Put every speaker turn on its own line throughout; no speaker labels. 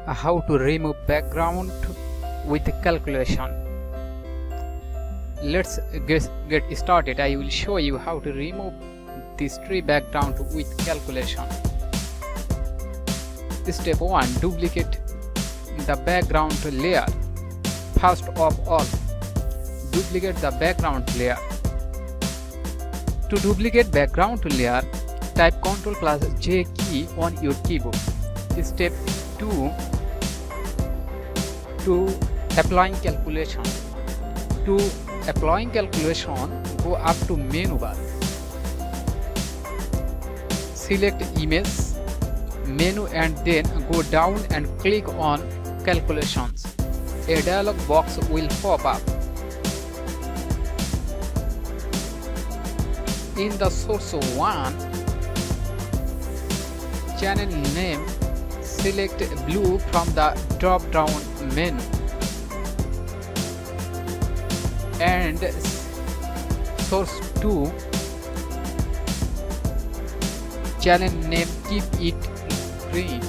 How to remove background with calculation. Let's get started. I will show you how to remove this tree background with calculation. Step 1. Duplicate the background layer. First of all, duplicate the background layer. To duplicate background layer, type Ctrl plus J key on your keyboard. Step 2. To applying calculation. To applying calculation, go up to menu bar. Select image menu and then go down and click on calculations. A dialog box will pop up. In the source 1 channel name, select blue from the drop down menu and source 2 channel name, keep it green.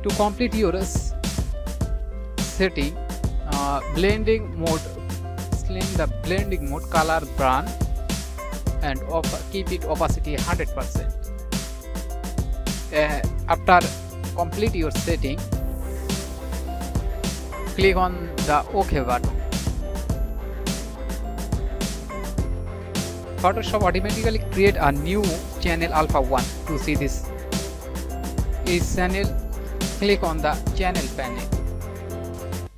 To complete your setting, blending mode, select the blending mode, color brown and keep it opacity 100%. After complete your setting, click on the OK button. Photoshop automatically create a new channel Alpha 1. To see this channel, click on the channel panel.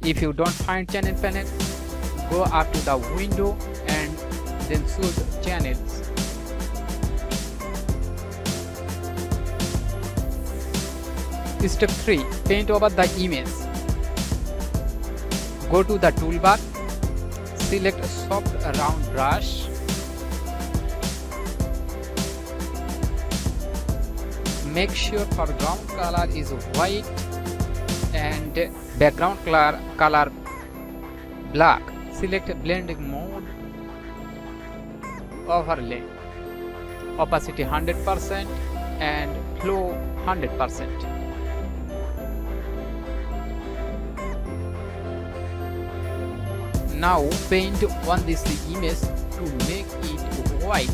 If you don't find channel panel, go up to the window and then choose channels. Step 3. Paint over the image. Go to the toolbar, select soft round brush, make sure foreground color is white and background color black. Select blending mode, overlay, opacity 100% and flow 100%. Now paint on this image to make it white.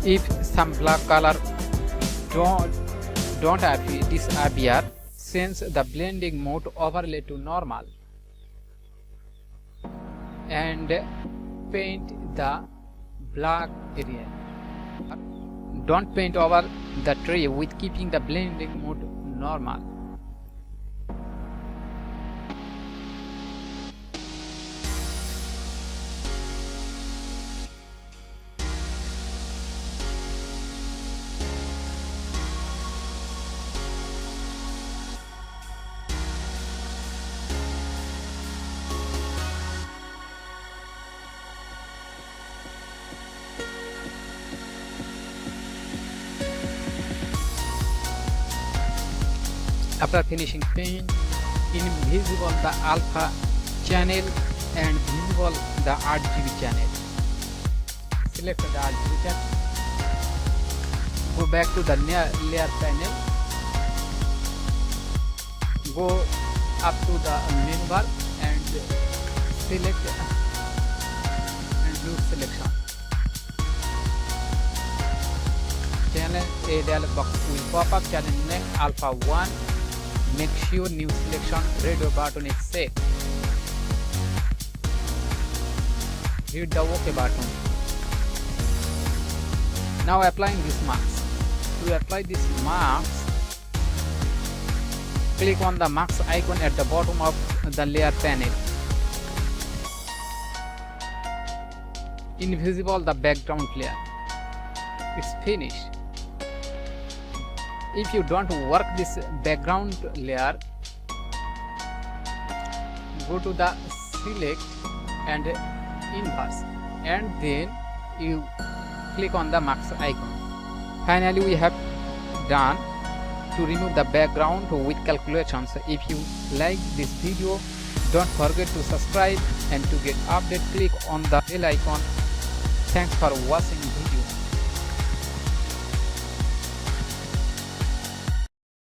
If some black color don't disappear, change the blending mode overlay to normal and paint the black area. Don't paint over the tree with keeping the blending mode normal. After finishing paint, invisible the alpha channel and visible the RGB channel. Select the RGB channel. Go back to the layer panel. Go up to the menu bar and select and do selection. Channel, a dialog box will pop up. Channel name Alpha 1. Make sure new selection radio button is set. Hit the OK button. Now applying these marks. To apply these marks, click on the marks icon at the bottom of the layer panel. Invisible the background layer. It's finished. If you don't work this background layer, go to the select and inverse, and then you click on the marks icon. Finally, we have done to remove the background with calculations. If you like this video, don't forget to subscribe, and to get update click on the bell icon. Thanks for watching video.